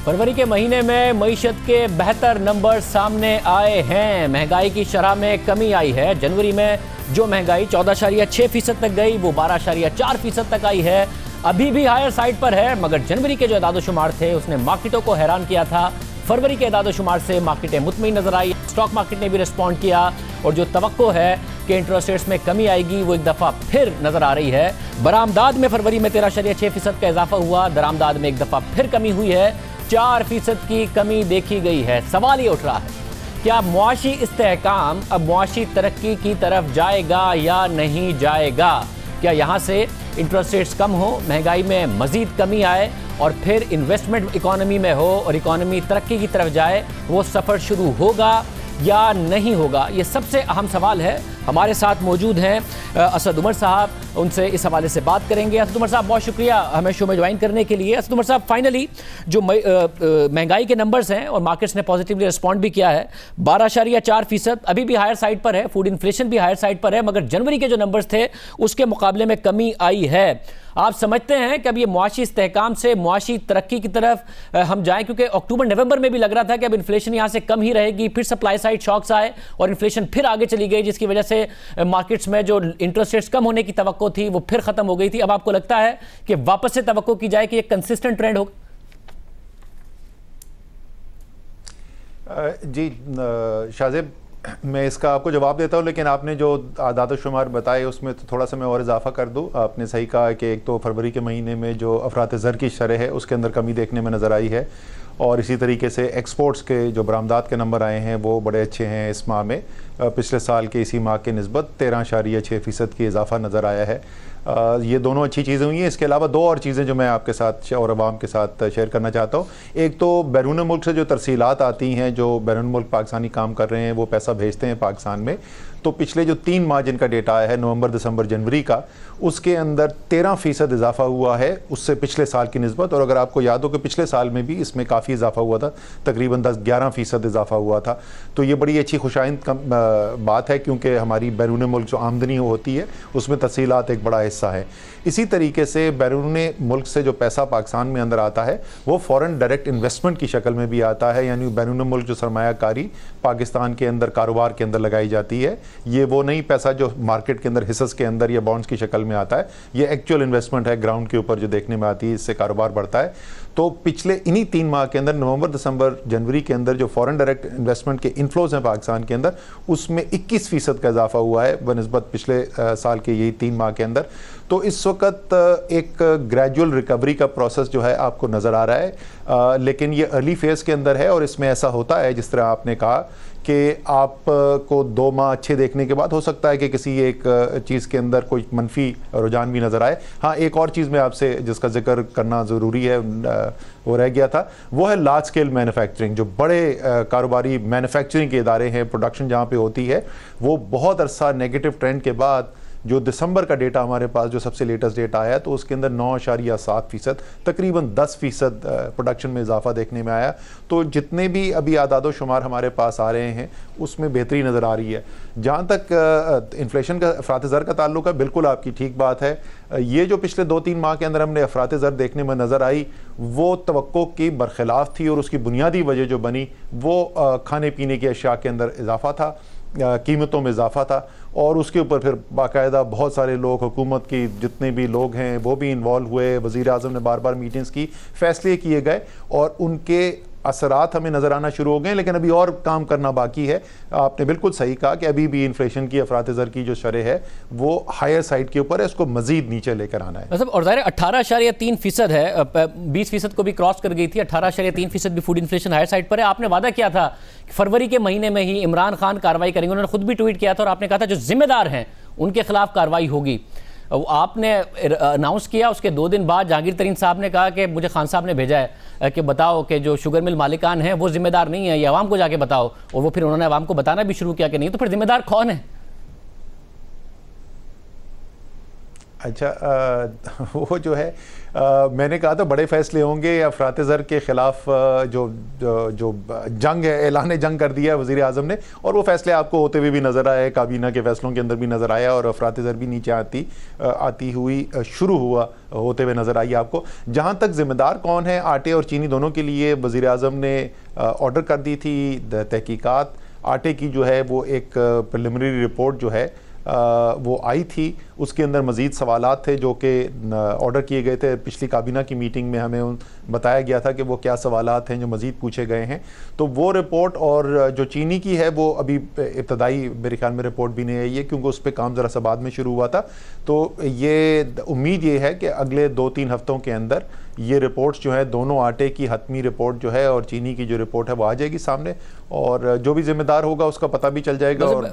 फरवरी के महीने में मईशत के बेहतर नंबर सामने आए हैं। महंगाई की शरह में कमी आई है। जनवरी में जो महंगाई 14.6% तक गई वो 12.4% तक आई है। अभी भी हायर साइड पर है, मगर जनवरी के जो एदाद-ओ-शुमार थे उसने मार्केटों को हैरान किया था। फरवरी के एदाद-ओ-शुमार से मार्केटें मुतमईन नजर आई। स्टॉक मार्केट ने भी रिस्पॉन्ड किया और जो तवक्को है कि इंटरेस्ट रेट्स में कमी आएगी वो एक दफ़ा फिर नजर आ रही है। बरामदाद में फरवरी में 13.6% का इजाफा हुआ। दरामदाद में एक दफ़ा फिर कमी हुई है। 4% की कमी देखी गई है। सवाल ये उठ रहा है, क्या मुआशी इस्तेहकाम अब मुआशी तरक्की की तरफ जाएगा या नहीं जाएगा? क्या यहाँ से इंटरेस्ट रेट्स कम हो, महंगाई में मजीद कमी आए और फिर इन्वेस्टमेंट इकोनॉमी में हो और इकोनॉमी तरक्की की तरफ जाए, वो सफ़र शुरू होगा या नहीं होगा? ये सबसे अहम सवाल है। हमारे साथ मौजूद हैं असद उमर साहब, उनसे इस हवाले से बात करेंगे। असद उमर साहब, बहुत शुक्रिया हमें शो में ज्वाइन करने के लिए। असद उमर साहब, फाइनली जो महंगाई के नंबर्स हैं और मार्केट्स ने पॉजिटिवली रिस्पॉन्ड भी किया है, 12.4% अभी भी हायर साइड पर है। फूड इन्फ्लेशन भी हायर साइड पर है, मगर जनवरी के जो नंबर्स थे उसके मुकाबले में कमी आई है। आप समझते हैं कि अब ये मुआशी इस्तेहकाम से मुआशी तरक्की की तरफ हम जाएं? क्योंकि अक्टूबर नवंबर में भी लग रहा था कि अब इन्फ्लेशन यहाँ से कम ही रहेगी, फिर सप्लाई साइड शॉक्स आए और इन्फ्लेशन फिर आगे चली गई, जिसकी वजह से मार्केट्स में जो इंटरेस्ट रेट्स कम होने की तवक्को थी वो फिर खत्म हो गई थी। अब आपको लगता है कि वापस से तवक्को की जाए कि एक कंसिस्टेंट ट्रेंड होगा? जी शाहजेब, मैं इसका आपको जवाब देता हूँ, लेकिन आपने जो आदाद-ओ-शुमार बताए उसमें तो थोड़ा सा मैं और इजाफा कर दूँ। आपने सही कहा कि एक तो फरवरी के महीने में जो अफरात ज़र की शरह है उसके अंदर कमी देखने में नज़र आई है, और इसी तरीके से एक्सपोर्ट्स के जो बरामदात के नंबर आए हैं वो बड़े अच्छे हैं। इस माह में पिछले साल के इसी माह के निस्बत 13.6% की इजाफा नज़र आया है। ये दोनों अच्छी चीज़ें हुई हैं। इसके अलावा दो और चीज़ें जो मैं आपके साथ और अवाम के साथ शेयर करना चाहता हूँ। एक तो बैरून मुल्क से जो तरसीलात आती हैं, जो बैरून मुल्क पाकिस्तानी काम कर रहे हैं वो पैसा भेजते हैं पाकिस्तान में, तो पिछले जो 3 माह जिनका डेटा आया है, नवंबर, दिसंबर, जनवरी का, उसके अंदर 13% इजाफा हुआ है उससे पिछले साल की निस्बत। और अगर आपको याद हो कि पिछले साल में भी इसमें काफ़ी इजाफा हुआ था, तकरीबन 10-11% इजाफा हुआ था। तो ये बड़ी अच्छी खुशाइंद बात है, क्योंकि हमारी बैरून मुल्क जो आमदनी होती है उसमें तफसीलात एक बड़ा हिस्सा है। इसी तरीके से बैरून मुल्क से जो पैसा पाकिस्तान में अंदर आता है वो फ़ॉरेन डायरेक्ट इन्वेस्टमेंट की शक्ल में भी आता है, यानी बैरून मुल्क जो सरमायाकारी पाकिस्तान के अंदर कारोबार के अंदर लगाई जाती है, ये वो नहीं पैसा जो मार्केट के अंदर हिस्स के अंदर या बॉन्ड्स की शक्ल में आता है, ये एक्चुअल इन्वेस्टमेंट है ग्राउंड के ऊपर जो देखने में आती है, इससे कारोबार बढ़ता है। तो पिछले इन्हीं 3 माह के अंदर, नवंबर, दिसंबर, जनवरी के अंदर जो फॉरेन डायरेक्ट इन्वेस्टमेंट के इन्फ्लोज हैं पाकिस्तान के अंदर, उसमें 21% का इजाफा हुआ है बनिस्बत पिछले साल के यही 3 माह के अंदर। तो इस वक्त एक ग्रेजुअल रिकवरी का प्रोसेस जो है आपको नज़र आ रहा है, लेकिन ये अर्ली फेज़ के अंदर है। और इसमें ऐसा होता है, जिस तरह आपने कहा कि आपको 2 माह अच्छे देखने के बाद हो सकता है कि किसी एक चीज़ के अंदर कोई मनफी रुझान भी नज़र आए। हाँ, एक और चीज़ मैं आपसे जिसका जिक्र करना ज़रूरी है, वो रह गया था, वो है लार्ज स्केल मैन्युफैक्चरिंग। जो बड़े कारोबारी मैन्युफैक्चरिंग के इदारे हैं, प्रोडक्शन जहाँ पे होती है, वो बहुत अरसा नेगेटिव ट्रेंड के बाद जो दिसंबर का डेटा हमारे पास जो सबसे लेटेस्ट डेटा आया, तो उसके अंदर 9.7%, तकरीबन 10% प्रोडक्शन में इजाफा देखने में आया। तो जितने भी अभी आदाद-ओ-शुमार हमारे पास आ रहे हैं उसमें बेहतरी नज़र आ रही है। जहाँ तक इन्फ्लेशन का, अफरात ज़र का ताल्लुक है, बिल्कुल आपकी ठीक बात है। ये जो पिछले 2-3 माह के अंदर हमने अफरात ज़र देखने में नज़र आई, वो तवक्को की बरखिलाफ़ थी, और उसकी बुनियादी वजह जो बनी वो खाने पीने की अशिया के अंदर इजाफा था, कीमतों में इजाफा था, और उसके ऊपर फिर बाकायदा बहुत सारे लोग, हुकूमत की जितने भी लोग हैं वो भी इन्वॉल्व हुए। वज़ीर आज़म ने बार बार मीटिंग्स की, फ़ैसले किए गए और उनके असरात हमें नज़र आना शुरू हो गए, लेकिन अभी और काम करना बाकी है। आपने बिल्कुल सही कहा कि अभी भी इन्फ्लेशन की, अफरात ज़र की जो शरह है वो हायर साइड के ऊपर है, इसको मज़ीद नीचे लेकर आना है। मतलब और ज़ाहिर 18.3% है, 20% को भी क्रॉस कर गई थी। 18.3% भी फूड इन्फ्लेशन हायर साइड पर है। आपने वादा किया था कि फरवरी के महीने में ही इमरान खान कार्रवाई करेंगे, उन्होंने खुद भी ट्वीट किया था और आपने कहा था जो जिम्मेदार हैं उनके खिलाफ कार्रवाई होगी। आपने अनाउंस किया, उसके 2 दिन बाद जहांगीर तरीन साहब ने कहा कि मुझे खान साहब ने भेजा है कि बताओ कि जो शुगर मिल मालिकान हैं वो जिम्मेदार नहीं है, ये आवाम को जाके बताओ। और वो फिर उन्होंने आवाम को बताना भी शुरू किया कि नहीं, तो फिर जिम्मेदार कौन है? अच्छा, वो जो है मैंने कहा था बड़े फैसले होंगे। अफरात ज़र के ख़िलाफ़ जो जंग है, ऐलान जंग कर दिया है वज़ीर आज़म ने, और वो फैसले आपको होते हुए भी नज़र आए, काबीना के फैसलों के अंदर भी नज़र आया, और अफरात ज़र भी नीचे आती हुई शुरू होते हुए नज़र आई आपको। जहाँ तक ज़िम्मेदार कौन है आटे और चीनी दोनों के लिए, वज़ीर आज़म ने ऑर्डर कर दी थी तहकीकात। आटे की जो है वो एक प्रिलिमिनरी रिपोर्ट जो है वो आई थी, उसके अंदर मज़ीद सवालात थे जो कि ऑर्डर किए गए थे। पिछली काबीना की मीटिंग में हमें बताया गया था कि वो क्या सवालात हैं जो मज़ीद पूछे गए हैं। तो वो रिपोर्ट, और जो चीनी की है वो अभी इब्तदाई मेरे ख्याल में रिपोर्ट भी नहीं आई है, क्योंकि उस पर काम ज़रा सा बाद में शुरू हुआ था। तो ये उम्मीद ये है कि अगले 2-3 हफ्तों के अंदर ये रिपोर्ट्स जो है, दोनों आटे की हतमी रिपोर्ट जो है और चीनी की जो रिपोर्ट है वो आ जाएगी सामने, और जो भी जिम्मेदार होगा उसका पता भी चल जाएगा। और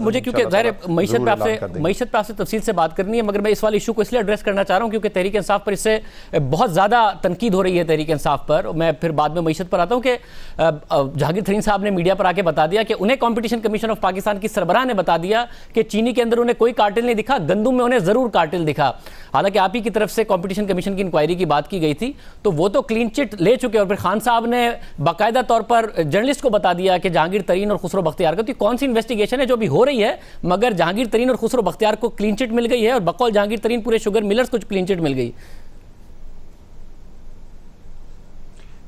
मुझे क्योंकि ज़ाहिर पे आपसे तफसील से बात करनी है, मगर मैं इस वाले इशू को इसलिए एड्रेस करना चाह रहा हूँ क्योंकि तहरीक इंसाफ पर इससे बहुत ज़्यादा तनकीद हो रही है तहरीक इंसाफ पर। मैं फिर बाद में मईशत पर आता हूँ कि जहांगीर तरीन साहब ने मीडिया पर आके बता दिया कि उन्हें कॉम्पिटिशन कमीशन ऑफ पाकिस्तान की सरबराह ने बता दिया कि चीनी के अंदर उन्हें कोई कार्टेल नहीं दिखा, गंदुम में उन्हें ज़रूर कार्टेल दिखा। हालांकि आप ही की तरफ से कॉम्पिटिशन कमीशन की इंक्वायरी की बात की गई थी, तो वो तो क्लीन चिट ले चुके, और फिर खान साहब ने बाकायदा तौर पर जर्नलिस्ट को बता दिया कि जहांगीर तरीन और खुसरो बख्तियार का, तो कौन सी इन्वेस्टिगेशन है जो अभी हो रही है, मगर जहांगीर तरीन और खुसरो बख्तियार को क्लीन चिट मिल गई है, और बकौल जहांगीर तरीन पूरे शुगर मिलर्स को क्लीन चिट मिल गई।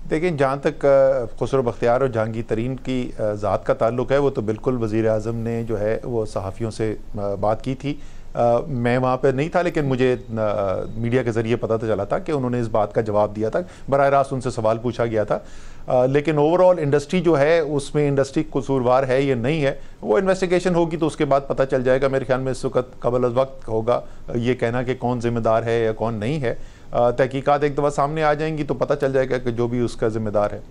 देखिए, जहाँ तक खुसरो बख्तियार और जहांगीर तरीन की ज़ात का ताल्लुक़ है, वो तो बिल्कुल वज़ीर आज़म ने जो है वो सहाफ़ियों से बात की थी। मैं वहाँ पर नहीं था, लेकिन मुझे मीडिया के ज़रिए पता तो चला था कि उन्होंने इस बात का जवाब दिया था, बराह रास्त उनसे सवाल पूछा गया था। लेकिन ओवरऑल इंडस्ट्री जो है उसमें इंडस्ट्री कसूरवार है या नहीं है, वो इन्वेस्टिगेशन होगी तो उसके बाद पता चल जाएगा। मेरे ख्याल में इस वक्त कबल वक्त होगा ये कहना कि कौन ज़िम्मेदार है या कौन नहीं है। तहकीकात एक दफ़ा सामने आ जाएंगी तो पता चल जाएगा कि जो भी उसका ज़िम्मेदार है।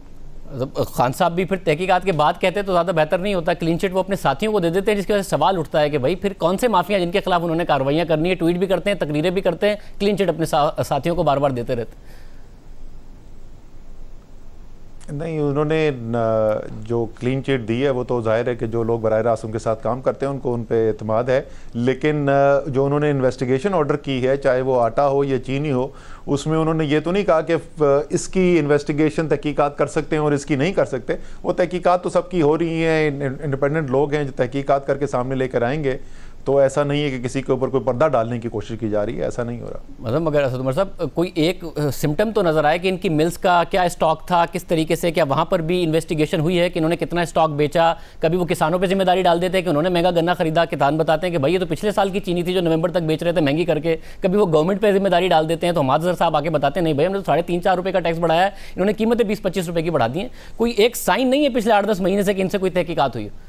खान साहब भी फिर तहकीकात के बाद कहते हैं तो ज़्यादा बेहतर नहीं होता, क्लीन चिट वो अपने साथियों को दे देते हैं, जिसकी वजह से सवाल उठता है कि भाई फिर कौन से माफिया जिनके खिलाफ उन्होंने कार्रवाइयाँ करनी है, ट्वीट भी करते हैं, तकरीरें भी करते हैं, क्लीन चिट अपने साथियों को बार बार देते रहते। नहीं, उन्होंने जो क्लीन चिट दी है वो तो जाहिर है कि जो लोग बराह रास्त उनके साथ काम करते हैं उनको उन पे एतमाद है। लेकिन जो उन्होंने इन्वेस्टिगेशन ऑर्डर की है, चाहे वो आटा हो या चीनी हो, उसमें उन्होंने ये तो नहीं कहा कि इसकी इन्वेस्टिगेशन तहकीकात कर सकते हैं और इसकी नहीं कर सकते। वो तहकीकात तो सबकी हो रही हैं, इंडिपेंडेंट लोग हैं जो तहकीकात करके सामने लेकर आएंगे। तो ऐसा नहीं है कि किसी के ऊपर कोई पर्दा डालने की कोशिश की जा रही है, ऐसा नहीं हो रहा। मतलब मगर असद उमर साहब, कोई एक सिम्टम तो नज़र आया कि इनकी मिल्स का क्या स्टॉक था, किस तरीके से, क्या वहाँ पर भी इन्वेस्टिगेशन हुई है कि इन्होंने कितना स्टॉक बेचा? कभी वो किसानों पे जिम्मेदारी डाल देते हैं कि उन्होंने महंगा गन्ना खरीदा, किसान बताते हैं कि भाई ये तो पिछले साल की चीनी थी जो नवंबर तक बेच रहे थे महंगी करके। कभी वो गवर्नमेंट पर जिम्मेदारी डाल देते हैं, तो हमाद साहब आके बताते हैं नहीं भाई हमने तो 3.5-4 रुपये का टैक्स बढ़ाया है, इन्होंने कीमतें 20-25 रुपये की बढ़ा दी हैं। कोई एक साइन नहीं है पिछले 8-10 महीने से कि इनसे कोई तहकीकात हुई है?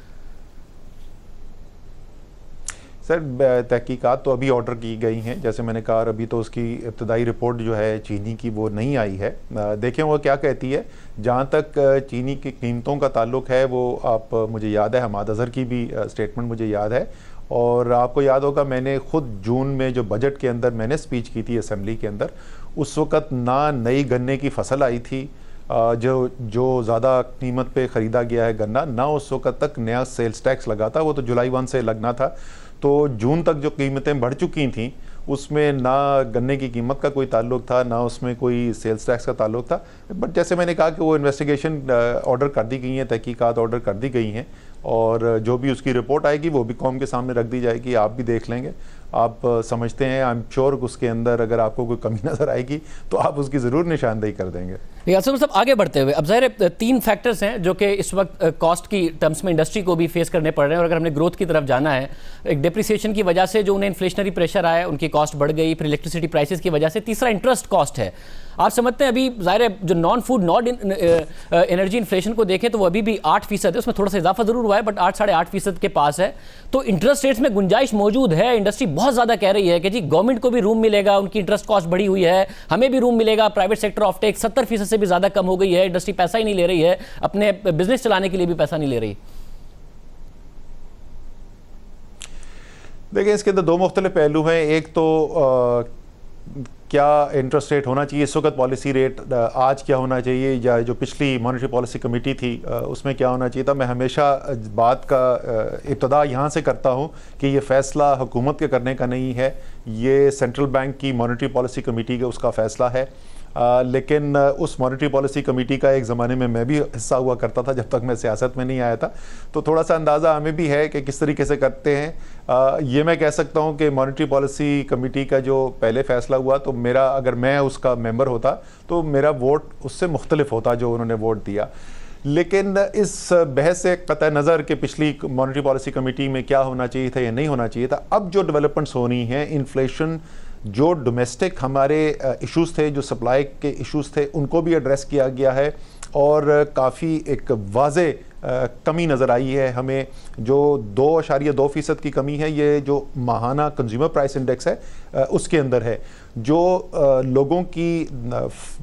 सर, तहकीकात तो अभी ऑर्डर की गई हैं, जैसे मैंने कहा, अभी तो उसकी इब्तदाई रिपोर्ट जो है चीनी की वो नहीं आई है। देखें वो क्या कहती है। जहाँ तक चीनी की कीमतों का ताल्लुक है, वो मुझे याद है हमाद अज़हर की भी स्टेटमेंट मुझे याद है, और आपको याद होगा मैंने ख़ुद जून में जो बजट के अंदर मैंने स्पीच की थी असम्बली के अंदर, उस वक़्त ना नई गन्ने की फसल आई थी जो ज़्यादा कीमत पे ख़रीदा गया है गन्ना, ना उस वक़्त तक नया सेल्स टैक्स लगा था, वो तो जुलाई 1 से लगना था। तो जून तक जो कीमतें बढ़ चुकी थीं उसमें ना गन्ने की कीमत का कोई ताल्लुक था, ना उसमें कोई सेल्स टैक्स का ताल्लुक था। बट जैसे मैंने कहा कि वो इन्वेस्टिगेशन ऑर्डर कर दी गई हैं, तहकीकात ऑर्डर कर दी गई हैं, और जो भी उसकी रिपोर्ट आएगी वो भी कौम के सामने रख दी जाएगी, आप भी देख लेंगे। आप समझते हैं, आई एम श्योर उसके अंदर अगर आपको कोई कमी नज़र आएगी तो आप उसकी ज़रूर निशानदेही कर देंगे। यासर साहब, आगे बढ़ते हुए अब ज़ाहिर 3 फैक्टर्स हैं जो कि इस वक्त कॉस्ट की टर्म्स में इंडस्ट्री को भी फेस करने पड़ रहे हैं, और अगर हमने ग्रोथ की तरफ जाना है, एक डिप्रिसिएशन की वजह से जो उन्हें इन्फ्लेशनरी प्रेशर आया, उनकी कॉस्ट बढ़ गई, फिर इलेक्ट्रिसिटी प्राइसेस की वजह से, तीसरा इंटरेस्ट कॉस्ट है। आप समझते हैं अभी ज़ाहिर है जो non food non energy inflation को देखें तो वो अभी भी 8% है, उसमें थोड़ा सा इजाफा ज़रूर हुआ है बट 8-8.5% के पास है। तो इंटरेस्ट रेट्स में गुंजाइश मौजूद है। इंडस्ट्री बहुत ज़्यादा कह रही है कि जी गवर्नमेंट को भी रूम मिलेगा, उनकी इंटरेस्ट कॉस्ट बढ़ी हुई है, हमें भी रूम मिलेगा। प्राइवेट सेक्टर ऑफ टेक 70% से भी ज़्यादा कम हो गई है, इंडस्ट्री पैसा ही नहीं ले रही है, अपने बिजनेस चलाने के लिए भी पैसा नहीं ले रही। देखिए, इसके अंदर 2 मुख्तलिफ पहलू हैं। एक तो क्या इंटरेस्ट रेट होना चाहिए इस वक्त, पॉलिसी रेट आज क्या होना चाहिए, या जो पिछली मॉनेटरी पॉलिसी कमेटी थी उसमें क्या होना चाहिए था। मैं हमेशा बात का इब्तदा यहाँ से करता हूँ कि ये फ़ैसला हुकूमत के करने का नहीं है, ये सेंट्रल बैंक की मॉनेटरी पॉलिसी कमेटी का उसका फ़ैसला है। लेकिन उस मॉनेटरी पॉलिसी कमेटी का एक ज़माने में मैं भी हिस्सा हुआ करता था जब तक मैं सियासत में नहीं आया था, तो थोड़ा सा अंदाज़ा हमें भी है कि किस तरीके से करते हैं। ये मैं कह सकता हूँ कि मॉनेटरी पॉलिसी कमेटी का जो पहले फ़ैसला हुआ, तो मेरा, अगर मैं उसका मेंबर होता तो मेरा वोट उससे मुख्तलिफ होता जो उन्होंने वोट दिया। लेकिन इस बहस से क़तई नज़र के पिछली मॉनेटरी पॉलिसी कमेटी में क्या होना चाहिए था या नहीं होना चाहिए था, अब जो डेवलपमेंट्स हो रही हैं, इन्फ्लेशन, जो डोमेस्टिक हमारे इश्यूज़ थे, जो सप्लाई के इश्यूज़ थे, उनको भी एड्रेस किया गया है और काफ़ी एक वाज़े कमी नज़र आई है हमें। जो 2.2% की कमी है, ये जो माहाना कंज्यूमर प्राइस इंडेक्स है उसके अंदर है। जो लोगों की,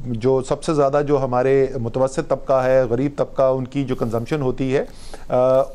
जो सबसे ज़्यादा जो हमारे मुतवस्सित तबका है, गरीब तबका, उनकी जो कंजम्पशन होती है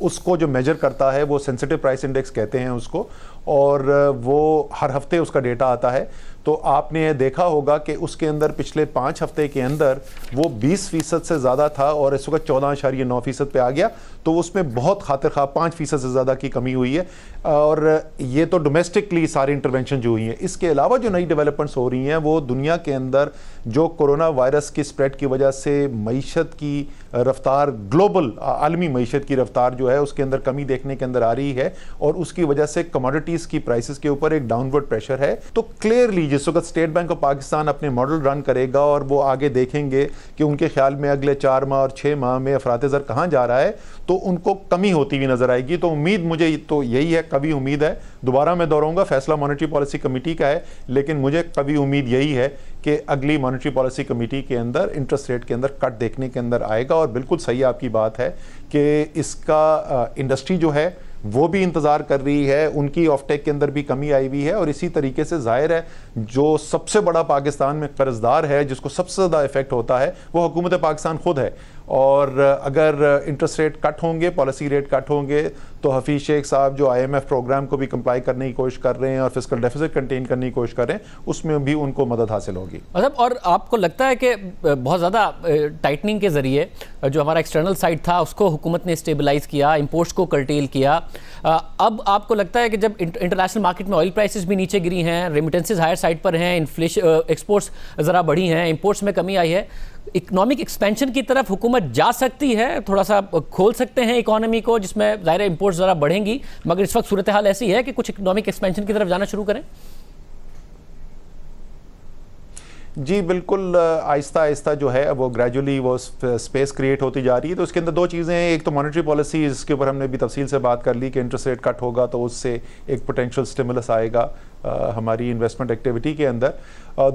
उसको जो मेजर करता है वो सेंसिटिव प्राइस इंडेक्स कहते हैं उसको, और वो हर हफ्ते उसका डेटा आता है। तो आपने देखा होगा कि उसके अंदर पिछले 5 हफ्ते के अंदर वो 20% से ज़्यादा था और इस वक्त 14.9% पे आ गया। तो उसमें बहुत खातिर खा 5% से ज़्यादा की कमी हुई है। और ये तो डोमेस्टिकली सारी इंटरवेंशन जो हुई हैं। इसके अलावा जो नई डेवलपमेंट्स हो रही हैं वो दुनिया के अंदर जो कोरोना वायरस की स्प्रेड की वजह से मईशत की रफ्तार, ग्लोबल आलमी मईशत की रफ्तार जो है उसके अंदर कमी देखने के अंदर आ रही है, और उसकी वजह से कमोडिटीज़ की प्राइसेस के ऊपर एक डाउनवर्ड प्रेशर है। तो क्लियरली जिस वक्त स्टेट बैंक ऑफ पाकिस्तान अपने मॉडल रन करेगा और वो आगे देखेंगे कि उनके ख्याल में अगले 4 माह और 6 माह में अफरात ज़र कहाँ जा रहा है, तो उनको कमी होती हुई नजर आएगी। तो उम्मीद मुझे तो यही है, कभी उम्मीद है, दोबारा मैं दोहराऊंगा, फैसला मॉनेटरी पॉलिसी कमेटी का है, लेकिन मुझे कभी उम्मीद यही है कि अगली मॉनेटरी पॉलिसी कमेटी के अंदर इंटरेस्ट रेट के अंदर कट देखने के अंदर आएगा। और बिल्कुल सही आपकी बात है कि इसका इंडस्ट्री जो है वो भी इंतज़ार कर रही है, उनकी ऑफटेक के अंदर भी कमी आई हुई है। और इसी तरीके से जाहिर है जो सबसे बड़ा पाकिस्तान में कर्जदार है, जिसको सबसे ज़्यादा इफेक्ट होता है, वो हुकूमत पाकिस्तान खुद है। और अगर इंटरेस्ट रेट कट होंगे, पॉलिसी रेट कट होंगे, तो हफीज़ शेख साहब जो IMF प्रोग्राम को भी कंप्लाई करने की कोशिश कर रहे हैं और फिस्कल डेफिसिट कंटेन करने की कोशिश कर रहे हैं, उसमें भी उनको मदद हासिल होगी। मतलब, और आपको लगता है कि बहुत ज़्यादा टाइटनिंग के ज़रिए जो हमारा एक्सटर्नल साइड था उसको हुकूमत ने स्टेबलाइज किया, इंपोर्ट्स को कर्टेल किया। अब आपको लगता है कि जब इंटरनेशनल मार्केट में ऑयल प्राइसेस भी नीचे गिरी हैं, रेमिटेंसेज हायर साइड पर हैं, इन्फ्लेशन, एक्सपोर्ट्स ज़रा बढ़ी हैं, इंपोर्ट्स में कमी आई है, इकोनॉमिक एक्सपेंशन की तरफ हुकूमत जा सकती है, थोड़ा सा खोल सकते हैं इकोनॉमी को, जिसमें ज़ाहिर इंपोर्ट्स ज़रा बढ़ेंगी, मगर इस वक्त सूरत हाल ऐसी है कि कुछ इकोनॉमिक एक्सपेंशन की तरफ जाना शुरू करें? जी बिल्कुल, आहिस्ता आहिस्ता जो है वो ग्रेजुअली वो स्पेस क्रिएट होती जा रही है। तो इसके अंदर 2 चीज़ें हैं, एक तो मॉनेटरी पॉलिसी, इसके ऊपर हमने भी तफसील से बात कर ली कि इंटरेस्ट रेट कट होगा तो उससे एक पोटेंशियल स्टिमुलस आएगा हमारी इन्वेस्टमेंट एक्टिविटी के अंदर।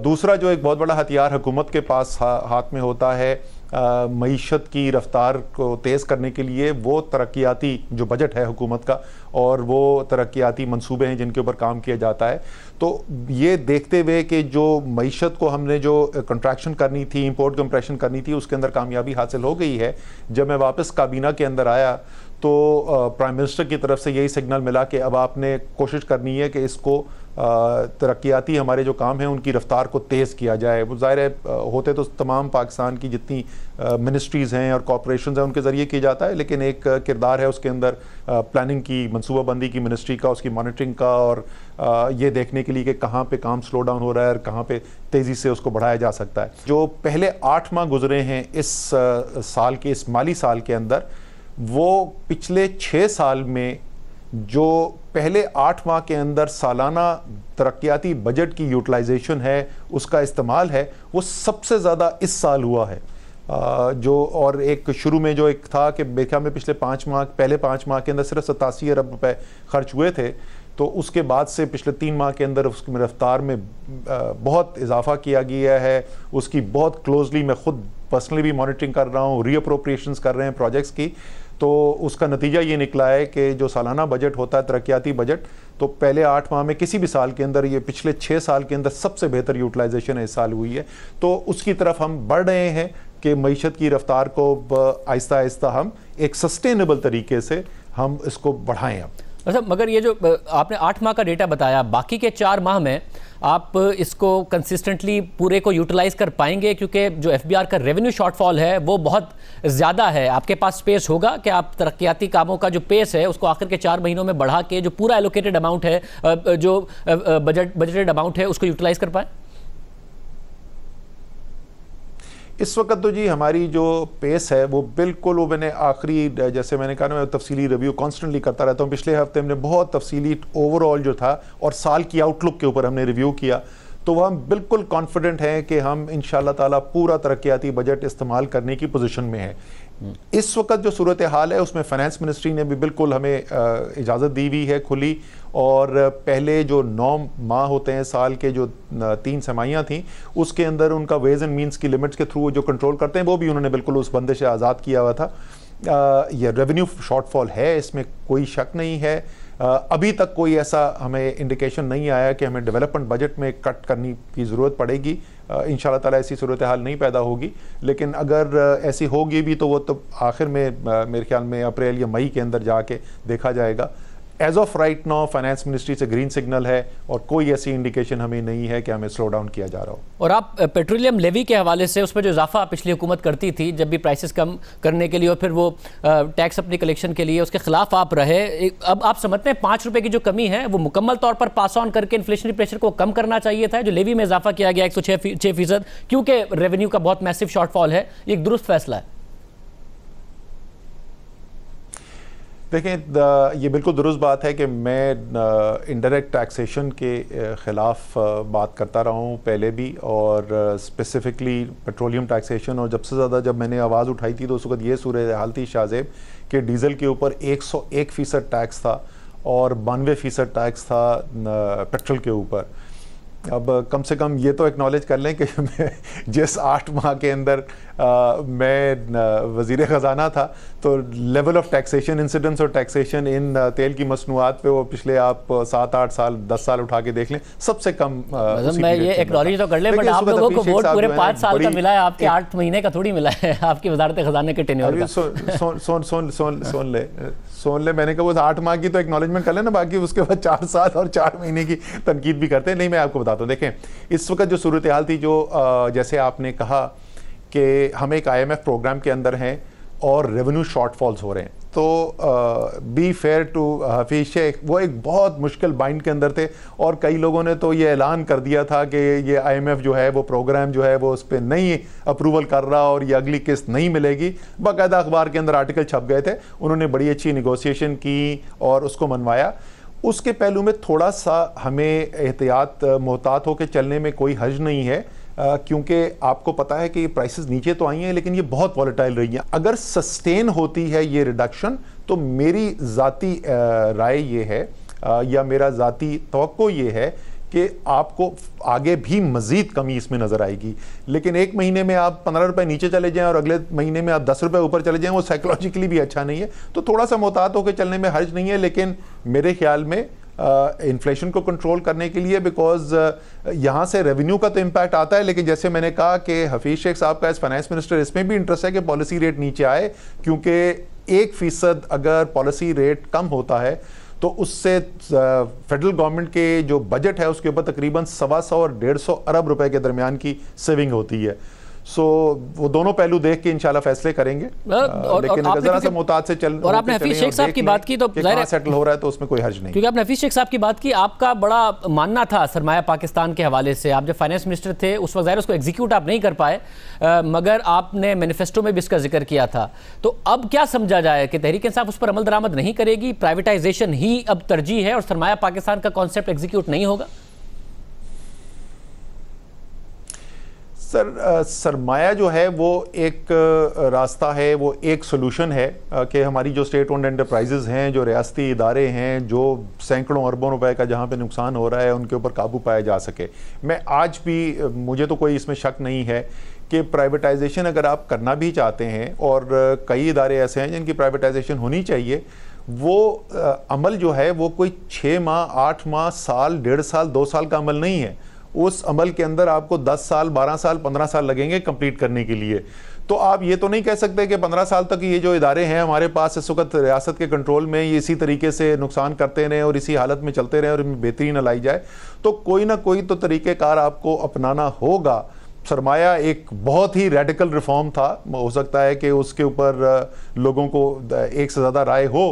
दूसरा जो एक बहुत बड़ा हथियार हुकूमत के पास हाथ में होता है मईशत की रफ्तार को तेज़ करने के लिए, वो तरक्याती जो बजट है हुकूमत का और वो तरक्याती मंसूबे हैं जिनके ऊपर काम किया जाता है। तो ये देखते हुए कि जो मईशत को हमने जो कंट्रैक्शन करनी थी, इंपोर्ट कंप्रेशन करनी थी, उसके अंदर कामयाबी हासिल हो गई है। जब मैं वापस काबीना के अंदर आया तो प्राइम मिनिस्टर की तरफ से यही सिग्नल मिला कि अब आपने कोशिश करनी है कि इसको तरक्याती हमारे जो काम हैं उनकी रफ्तार को तेज़ किया जाए। वो ज़ाहिर है होते तो तमाम पाकिस्तान की जितनी मिनिस्ट्रीज़ हैं और कॉर्पोरेशंस हैं उनके ज़रिए किया जाता है, लेकिन एक किरदार है उसके अंदर प्लानिंग की, मनसूबाबंदी की मिनिस्ट्री का, उसकी मॉनिटरिंग का, और ये देखने के लिए कि कहाँ पे काम स्लो डाउन हो रहा है और कहाँ पे तेज़ी से उसको बढ़ाया जा सकता है। जो पहले 8 माह गुजरे हैं इस साल के, इस माली साल के अंदर, वो पिछले 6 साल में जो पहले 8 माह के अंदर सालाना तरक्याती बजट की यूटिलाइजेशन है, उसका इस्तेमाल है, वो सबसे ज़्यादा इस साल हुआ है। जो और एक शुरू में जो एक था कि बेखा में पिछले 5 माह, पहले 5 माह के अंदर सिर्फ 87 अरब रुपए खर्च हुए थे, तो उसके बाद से पिछले 3 माह के अंदर उसकी रफ्तार में बहुत इजाफा किया गया है। उसकी बहुत क्लोजली मैं खुद पर्सनली भी मॉनिटरिंग कर रहा हूँ, रीअप्रोप्रिएशंस कर रहे हैं प्रोजेक्ट्स की। तो उसका नतीजा ये निकला है कि जो सालाना बजट होता है तरक्याती बजट, तो पहले 8 माह में किसी भी साल के अंदर, ये पिछले 6 साल के अंदर सबसे बेहतर यूटिलाइजेशन इस साल हुई है। तो उसकी तरफ हम बढ़ रहे हैं कि मईशत की रफ्तार को आहिस्ता आहिस्ता हम एक सस्टेनेबल तरीके से हम इसको बढ़ाएं। अब अच्छा, मगर ये जो आपने 8 माह का डेटा बताया, बाकी के 4 माह में आप इसको कंसिस्टेंटली पूरे को यूटिलाइज कर पाएंगे? क्योंकि जो एफबीआर का रेवेन्यू शॉर्टफॉल है वो बहुत ज़्यादा है। आपके पास स्पेस होगा कि आप तरक्याती कामों का जो पेस है उसको आखिर के 4 महीनों में बढ़ा के जो पूरा एलोकेटेड अमाउंट है, जो बजटेड अमाउंट है, उसको यूटिलाइज कर पाए? इस वक्त तो जी हमारी जो पेस है वो बिल्कुल, वो मैंने आखिरी, जैसे मैंने कहा ना, मैं तफसीली रिव्यू कॉन्स्टेंटली करता रहता हूँ। पिछले हफ्ते हमने बहुत तफसीली ओवरऑल जो था और साल की आउटलुक के ऊपर हमने रिव्यू किया, तो वह हम बिल्कुल कॉन्फिडेंट हैं कि हम इंशाल्लाह ताला पूरा तरक्याती बजट इस्तेमाल करने की पोजीशन में है। इस वक्त जो सूरत हाल है उसमें फाइनेंस मिनिस्ट्री ने भी बिल्कुल हमें इजाज़त दी हुई है खुली, और पहले जो 9 माह होते हैं साल के, जो 3 छमाहियाँ थी, उसके अंदर उनका वेज एंड मीन्स की लिमिट्स के थ्रू जो कंट्रोल करते हैं वो भी उन्होंने बिल्कुल उस बंदे से आज़ाद किया हुआ था। यह रेवेन्यू शॉर्टफॉल है, इसमें कोई शक नहीं है। अभी तक कोई ऐसा हमें इंडिकेशन नहीं आया कि हमें डेवलपमेंट बजट में कट करने की ज़रूरत पड़ेगी। इंशाल्लाह ताला ऐसी सूरत हाल नहीं पैदा होगी, लेकिन अगर ऐसी होगी भी तो वो तो आखिर में मेरे ख्याल में अप्रैल या मई के अंदर जाके देखा जाएगा। As of right now finance ministry से ग्रीन सिग्नल है और कोई ऐसी इंडिकेशन हमें नहीं है कि हमें स्लो डाउन किया जा रहा हो। और आप पेट्रोलियम लेवी के हवाले से उसमें जो इजाफा पिछली हुकूमत करती थी जब भी प्राइसेस कम करने के लिए और फिर वो टैक्स अपनी कलेक्शन के लिए, उसके खिलाफ आप रहे। अब आप समझते हैं 5 रुपए की जो कमी है वो मुकम्मल तौर पर पास ऑन करके इन्फ्लेशनरी प्रेशर को कम करना चाहिए था? जो लेवी में इजाफा किया गया 106% क्योंकि रेवेन्यू का बहुत मैसिव शॉर्टफॉल है, ये एक दुरुस्त फैसला है? देखें, ये बिल्कुल दुरुस्त बात है कि मैं इनडायरेक्ट टैक्सेशन के ख़िलाफ़ बात करता रहा हूँ पहले भी, और स्पेसिफ़िकली पेट्रोलियम टैक्सेशन। और जब से ज़्यादा जब मैंने आवाज़ उठाई थी तो उस वक्त ये सूरत हाल थी शाहज़ेब कि डीज़ल के ऊपर 101% टैक्स था और 92% टैक्स था पेट्रोल के ऊपर। अब कम से कम ये तो एक्नॉलेज कर लें कि मैं जिस 8 माह के अंदर मैं वज़ीर ख़जाना था, तो लेवल ऑफ टैक्सेशन इंसिडेंस और टैक्सेशन इन तेल की मसनूआत पे वो पिछले आप 7-8 साल 10 साल उठा के देख लें, सबसे कम। मैं ये एक्नॉलेज तो कर ले, बट आप लोगों को वोट पूरे 5 साल का मिला है, आपके 8 महीने का थोड़ी मिला है आपकी वज़ारत ख़जाने के टेन्योर का। सुन ले, मैंने कहा वो 8 माह की तो एक्नॉलेजमेंट कर लेना, बाकी उसके बाद 4 साल और 4 महीने की तनकीद भी करते हैं। नहीं, मैं आपको बताता हूँ। देखें, इस वक्त जो सूरत हाल थी, जो जैसे आपने कहा कि हम एक IMF प्रोग्राम के अंदर हैं और रेवेन्यू शॉर्टफॉल्स हो रहे हैं, तो be fair to Hafeez Shaikh, वो एक बहुत मुश्किल बाइंड के अंदर थे और कई लोगों ने तो ये ऐलान कर दिया था कि ये IMF जो है वो प्रोग्राम जो है वो उस पर नहीं अप्रूवल कर रहा और ये अगली किस्त नहीं मिलेगी। बाकायदा अखबार के अंदर आर्टिकल छप गए थे। उन्होंने बड़ी अच्छी निगोसिएशन की और उसको मनवाया। उसके पहलू में थोड़ा सा हमें एहतियात मोहतात होकर चलने में कोई हर्ज नहीं है, क्योंकि आपको पता है कि प्राइसेस नीचे तो आई हैं लेकिन ये बहुत वॉलेटाइल रही हैं। अगर सस्टेन होती है ये रिडक्शन, तो मेरी ज़ाती राय ये है या मेरा ज़ाती तवक्को ये है कि आपको आगे भी मज़ीद कमी इसमें नज़र आएगी। लेकिन एक महीने में आप 15 रुपए नीचे चले जाएं और अगले महीने में आप 10 रुपए ऊपर चले जाएं, वो साइकोलॉजिकली भी अच्छा नहीं है। तो थोड़ा सा मोहतात होकर चलने में हर्ज नहीं है, लेकिन मेरे ख्याल में इन्फ्लेशन को कंट्रोल करने के लिए, बिकॉज यहाँ से रेवेन्यू का तो इम्पैक्ट आता है, लेकिन जैसे मैंने कहा कि हफीज शेख साहब का एज फाइनेंस मिनिस्टर इसमें भी इंटरेस्ट है कि पॉलिसी रेट नीचे आए, क्योंकि 1% अगर पॉलिसी रेट कम होता है तो उससे फेडरल गवर्नमेंट के जो बजट है उसके ऊपर तकरीबन 125 और 150 अरब रुपए के दरमियान की सेविंग होती है। सो वो दोनों पहलू देख के इंशाल्लाह फैसले करेंगे, लेकिन अगर जरा सा मोहतात से चल। और आपने हफीज शेख साहब की बात की तो जाहिर सेटल हो रहा है तो उसमें कोई हर्ज नहीं, क्योंकि आपने हफीज शेख साहब की बात की, आपका बड़ा मानना था सरमाया पाकिस्तान के हवाले से। आप जब फाइनेंस मिनिस्टर थे उस वक्त जाहिर उसको एग्जीक्यूट आप नहीं कर पाए, मगर आपने मैनिफेस्टो में भी इसका जिक्र किया था। तो अब क्या समझा जाए कि तहरीक इंसाफ उस पर अमल दरामद नहीं करेगी, प्राइवेटाइजेशन ही अब तरजीह है और सरमाया पाकिस्तान का कॉन्सेप्ट एग्जीक्यूट नहीं होगा? सर, सरमाया जो है वो एक रास्ता है, वो एक सोल्यूशन है कि हमारी जो स्टेट ओन्ड एंटरप्राइजेज हैं, जो रियासती इदारे हैं, जो सैकड़ों अरबों रुपए का जहाँ पे नुकसान हो रहा है उनके ऊपर काबू पाया जा सके। मैं आज भी, मुझे तो कोई इसमें शक नहीं है कि प्राइवेटाइजेशन अगर आप करना भी चाहते हैं, और कई इदारे ऐसे हैं जिनकी प्राइवेटाइजेशन होनी चाहिए, वो अमल जो है वो कोई 6 माह 8 माह साल 1.5 साल 2 साल का अमल नहीं है। उस अमल के अंदर आपको 10 साल 12 साल 15 साल लगेंगे कंप्लीट करने के लिए। तो आप ये तो नहीं कह सकते कि 15 साल तक ये जो इदारे हैं हमारे पास इस वक्त रियासत के कंट्रोल में, ये इसी तरीके से नुकसान करते रहें और इसी हालत में चलते रहें और इनमें बेहतरी न लाई जाए। तो कोई ना कोई तो तरीक़ेकार आपको अपनाना होगा। सरमाया एक बहुत ही रेडिकल रिफॉर्म था, हो सकता है कि उसके ऊपर लोगों को एक से ज़्यादा राय हो,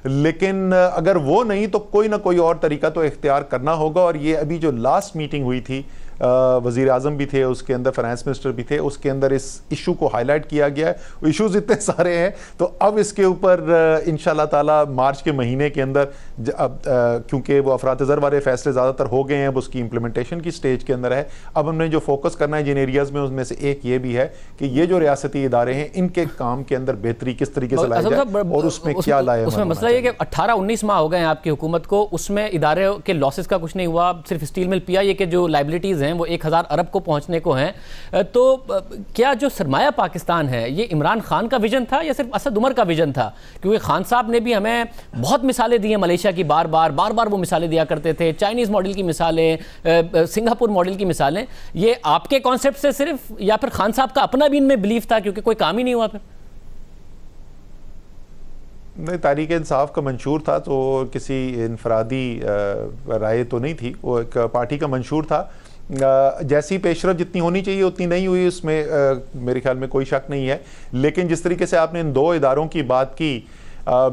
लेकिन अगर वो नहीं तो कोई ना कोई और तरीका तो इख्तियार करना होगा। और ये अभी जो लास्ट मीटिंग हुई थी, वज़ीर आज़म भी थे उसके अंदर, फाइनेंस मिनिस्टर भी थे, उसके अंदर इस इशू को हाईलाइट किया गया है। इश्यूज इतने सारे हैं तो अब इसके ऊपर इंशाल्लाह ताला मार्च के महीने के अंदर क्योंकि वो अफरात ज़र वाले फैसले ज़्यादातर हो गए हैं, अब उसकी इम्प्लीमेंटेशन की स्टेज के अंदर है। अब हमने जो फोकस करना है जिन एरियाज़ में, उसमें से एक ये भी है कि ये जो रियासती इदारे हैं इनके काम के अंदर बेहतरी किस तरीके से लाई जाए और उसमें क्या लाए। उसमें मसला ये कि 18-19 माह हो गए हैं आपकी हुकूमत को, उसमें इदारे के लॉसेस का कुछ नहीं हुआ। सिर्फ स्टील मिल पीआईए के जो लाइबिलिटीज़ हैं वो 1000 अरब को पहुंचने को हैं। तो क्या जो सरमाया पाकिस्तान है ये इमरान खान का विजन था या सिर्फ असद उमर का विजन था? क्योंकि खान साहब ने भी हमें बहुत मिसालें दी हैं, मलेशिया की बार बार वो मिसालें दिया करते थे, चाइनीज़ मॉडल की मिसालें, सिंगापुर मॉडल की मिसालें। ये आपके कॉन्सेप्ट से सिर्फ या फिर खान साहब का अपना भी इनमें बिलीफ था क्योंकि कोई काम ही नहीं हुआ? फिर नहीं, तहरीक इंसाफ का मंशूर था तो किसी इनफरादी राय तो नहीं थी, वो एक पार्टी का मंशूर था। जैसी पेशरफ जितनी होनी चाहिए उतनी नहीं हुई, उसमें मेरे ख्याल में कोई शक नहीं है। लेकिन जिस तरीके से आपने इन दो इदारों की बात की,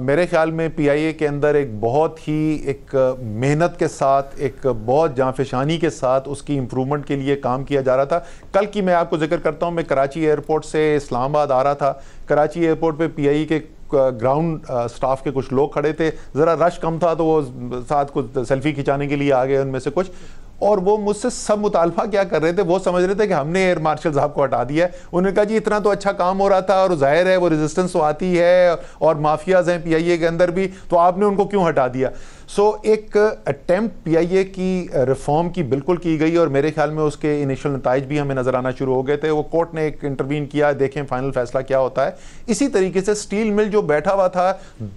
मेरे ख्याल में पीआईए के अंदर एक बहुत ही एक मेहनत के साथ, एक बहुत जांफशानी के साथ उसकी इम्प्रूवमेंट के लिए काम किया जा रहा था। कल की मैं आपको जिक्र करता हूँ, मैं कराची एयरपोर्ट से इस्लामाबाद आ रहा था। कराची एयरपोर्ट पे पीआईए के ग्राउंड स्टाफ के कुछ लोग खड़े थे, ज़रा रश कम था तो वो साथ कुछ सेल्फी खिंचाने के लिए आ गए उनमें से कुछ, और वो मुझसे सब मुतालबा क्या कर रहे थे, वो समझ रहे थे कि हमने एयर मार्शल साहब को हटा दिया है। उन्होंने कहा जी इतना तो अच्छा काम हो रहा था और जाहिर है वो रेजिस्टेंस तो आती है और माफियाज हैं पीआईए के अंदर भी, तो आपने उनको क्यों हटा दिया। सो एक अटेम्प्ट पीआईए की रिफॉर्म की बिल्कुल की गई और मेरे ख्याल में उसके इनिशियल नताइज भी हमें नजर आना शुरू हो गए थे। वो कोर्ट ने एक इंटरवीन किया, देखें फाइनल फैसला क्या होता है। इसी तरीके से स्टील मिल जो बैठा हुआ था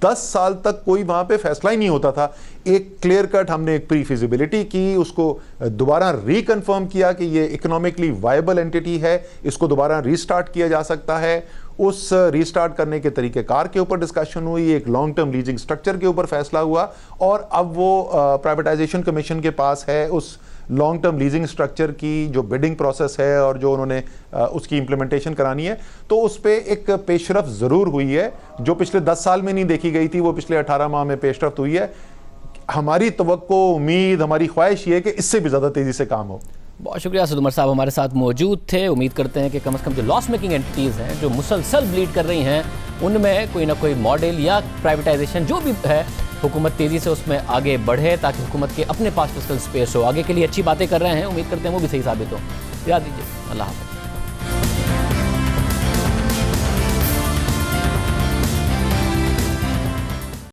10 साल तक कोई वहां पे फैसला ही नहीं होता था। एक क्लियर कट हमने एक प्री फिजिबिलिटी की, उसको दोबारा रिकन्फर्म किया कि ये इकोनॉमिकली वायबल एंटिटी है, इसको दोबारा रीस्टार्ट किया जा सकता है। उस रीस्टार्ट करने के तरीक़ेकार के ऊपर डिस्कशन हुई, एक लॉन्ग टर्म लीजिंग स्ट्रक्चर के ऊपर फैसला हुआ और अब वो प्राइवेटाइजेशन कमीशन के पास है उस लॉन्ग टर्म लीजिंग स्ट्रक्चर की जो बिडिंग प्रोसेस है और जो उन्होंने उसकी इम्प्लीमेंटेशन करानी है। तो उस पर एक पेशरफ ज़रूर हुई है, जो पिछले 10 साल में नहीं देखी गई थी वो पिछले 18 माह में पेशरफ हुई है। हमारी तवक्को, उम्मीद, हमारी ख्वाहिश ये है कि इससे भी ज़्यादा तेज़ी से काम हो। बहुत शुक्रिया असद उमर साहब हमारे साथ मौजूद थे। उम्मीद करते हैं कि कम से कम जो लॉस मेकिंग एंटिटीज़ हैं, जो मुसलसल ब्लीड कर रही हैं, उनमें कोई ना कोई मॉडल या प्राइवेटाइजेशन जो भी है, हुकूमत तेज़ी से उसमें आगे बढ़े ताकि हुकूमत के अपने पास फिस्कल स्पेस हो। आगे के लिए अच्छी बातें कर रहे हैं, उम्मीद करते हैं वो भी सही साबित हो। याद दीजिए, अल्लाह हाफ़िज़।